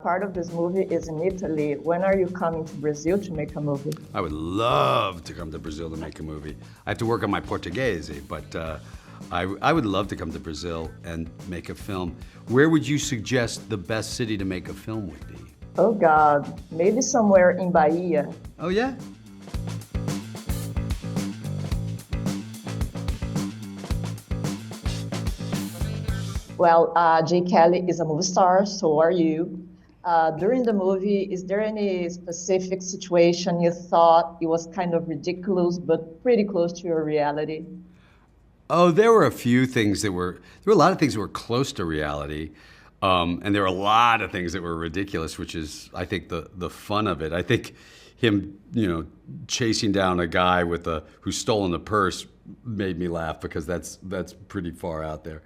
Part of this movie is in Italy. When are you coming to Brazil to make a movie? I would love to come to Brazil to make a movie. I have to work on my Portuguese, but I would love to come to Brazil and make a film. Where would you suggest the best city to make a film would be? Oh God, maybe somewhere in Bahia. Oh yeah? Well, Jay Kelly is a movie star, so are you. During the movie, is there any specific situation you thought it was kind of ridiculous, but pretty close to your reality? Oh, there were a few things there were a lot of things that were close to reality. And there were a lot of things that were ridiculous, which is, I think, the fun of it. I think him, chasing down a guy who's stolen a purse made me laugh because that's pretty far out there.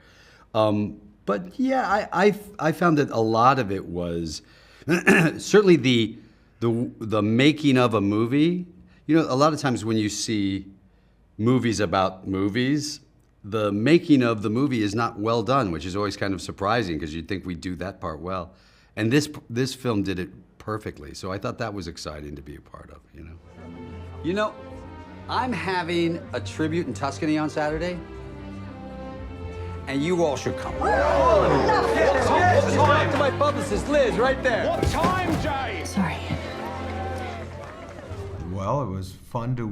But yeah, I found that a lot of it was certainly the making of a movie. A lot of times when you see movies about movies, the making of the movie is not well done, which is always kind of surprising because you'd think we'd do that part well. And this film did it perfectly. So I thought that was exciting to be a part of, I'm having a tribute in Tuscany on Saturday, and you all should come. Talk to my publicist, Liz, right there. What time, Jay? Sorry. Well, it was fun to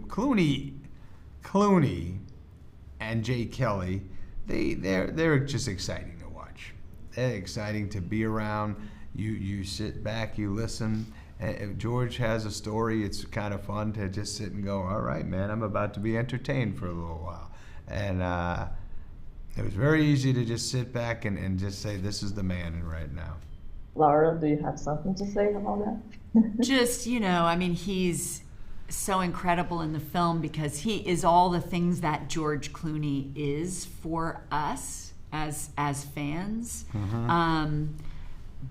Clooney and Jay Kelly. They're just exciting to watch. They're exciting to be around. You sit back, you listen. If George has a story, it's kind of fun to just sit and go, all right, man, I'm about to be entertained for a little while. And it was very easy to just sit back and just say, this is the man right now. Laura, do you have something to say about that? Just, he's so incredible in the film because he is all the things that George Clooney is for us as fans. Mm-hmm.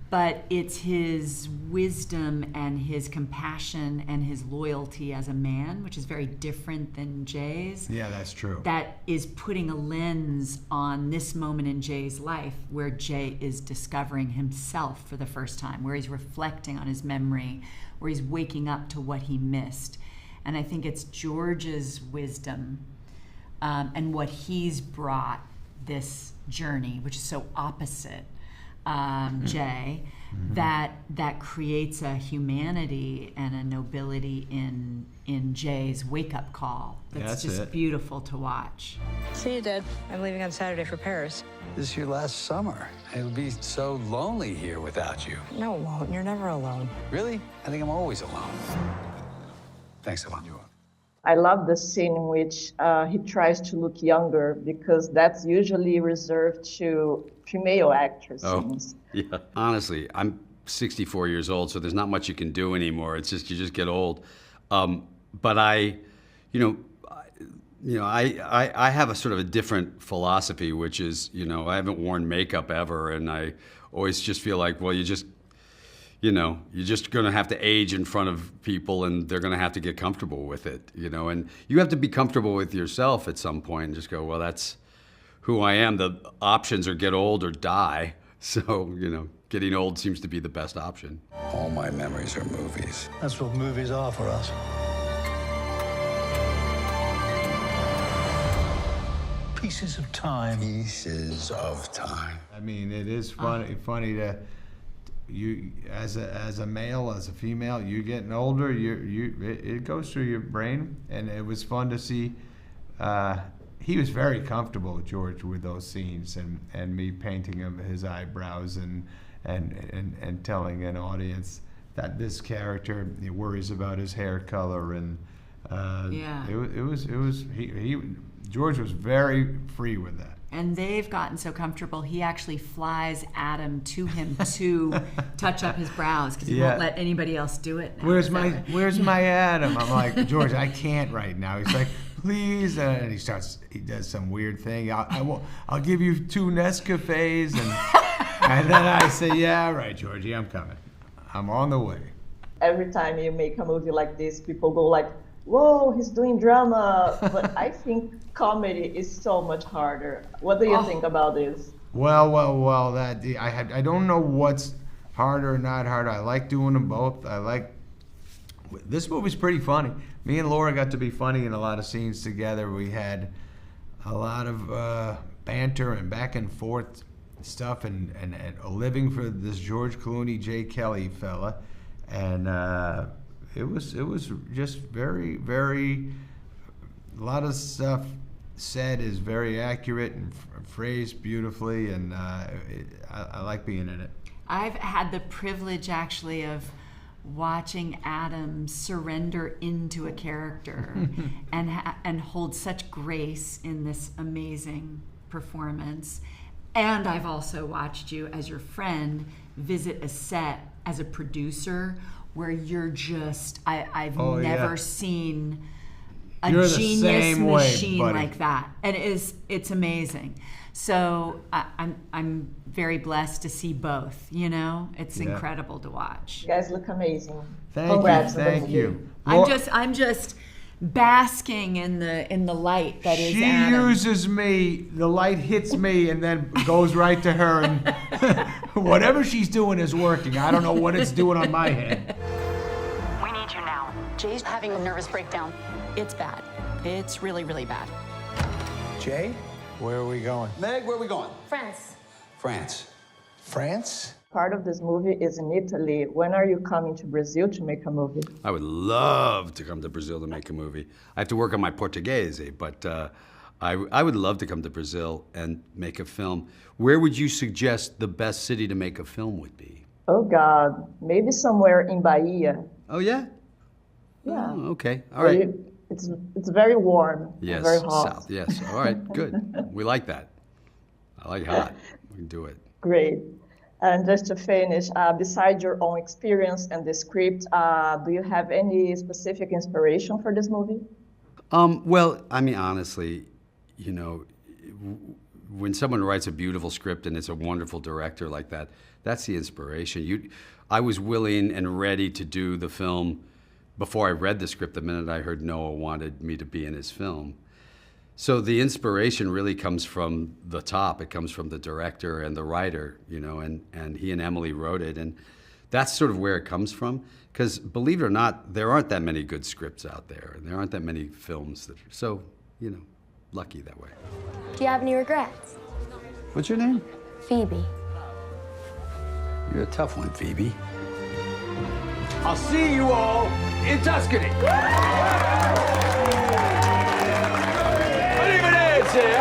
But it's his wisdom and his compassion and his loyalty as a man, which is very different than Jay's. Yeah, that's true. That is putting a lens on this moment in Jay's life where Jay is discovering himself for the first time, where he's reflecting on his memory, where he's waking up to what he missed. And I think it's George's wisdom and what he's brought this journey, which is so opposite Jay, mm-hmm. that creates a humanity and a nobility in Jay's wake-up call. That's just beautiful to watch. See you, Dad. I'm leaving on Saturday for Paris. This is your last summer. It'll be so lonely here without you. No, it won't. You're never alone. Really? I think I'm always alone. Thanks a lot. I love the scene in which he tries to look younger because that's usually reserved to female actresses. Oh, yeah. Honestly, I'm 64 years old, so there's not much you can do anymore. It's just, you just get old. But I have a sort of a different philosophy, which is, I haven't worn makeup ever, and I always just feel like, well, you're just going to have to age in front of people, and they're going to have to get comfortable with it, and you have to be comfortable with yourself at some point and just go, well, that's who I am. The options are get old or die. So, getting old seems to be the best option. All my memories are movies. That's what movies are for us. Pieces of time. Pieces of time. I mean, it is funny to... You as a male, as a female, you're getting older. It goes through your brain, and it was fun to see. He was very comfortable, George, with those scenes, and me painting him his eyebrows and telling an audience that this character worries about his hair color, and George was very free with that. And they've gotten so comfortable, he actually flies Adam to him to touch up his brows because he won't let anybody else do it now. Where's my Adam? I'm like, George, I can't right now. He's like, please, and he does some weird thing. I'll give you 2 Nescafes, and then I say, yeah, right, Georgie, I'm coming. I'm on the way. Every time you make a movie like this, people go like, whoa, he's doing drama. But I think comedy is so much harder. What do you think about this? Well, that I don't know what's harder or not harder. I like doing them both. This movie's pretty funny. Me and Laura got to be funny in a lot of scenes together. We had a lot of banter and back and forth stuff, and living for this George Clooney, J. Kelly fella, and it was just very, very, a lot of stuff said is very accurate and phrased beautifully, and I like being in it. I've had the privilege actually of watching Adam surrender into a character and hold such grace in this amazing performance. And I've also watched you as your friend visit a set as a producer where you're just, I've never seen a genius machine like that. And it's amazing. So I'm very blessed to see both, you know? It's incredible to watch. You guys look amazing. Thank you. I'm just basking in the light that is Adam. She uses me, the light hits me and then goes right to her, and whatever she's doing is working. I don't know what it's doing on my head. We need you now. Jay's having a nervous breakdown. It's bad. It's really, really bad. Jay, where are we going? Meg, where are we going? France. France. France? Part of this movie is in Italy. When are you coming to Brazil to make a movie? I would love to come to Brazil to make a movie. I have to work on my Portuguese, but I would love to come to Brazil and make a film. Where would you suggest the best city to make a film would be? Oh God, maybe somewhere in Bahia. Oh yeah? Yeah. Oh, okay, all right. It's very warm. Yes, Very hot. south, yes, all right, good. We like that. I like hot, we can do it. Great. And just to finish, besides your own experience and the script, do you have any specific inspiration for this movie? Well, I mean, honestly, you know, when someone writes a beautiful script and it's a wonderful director like that, that's the inspiration. I was willing and ready to do the film before I read the script the minute I heard Noah wanted me to be in his film. So the inspiration really comes from the top. It comes from the director and the writer, you know, and he and Emily wrote it. And that's sort of where it comes from. Because believe it or not, there aren't that many good scripts out there. And there aren't that many films that are so, you know, lucky that way. Do you have any regrets? What's your name? Phoebe. You're a tough one, Phoebe. I'll see you all in Tuscany. Arrivederci,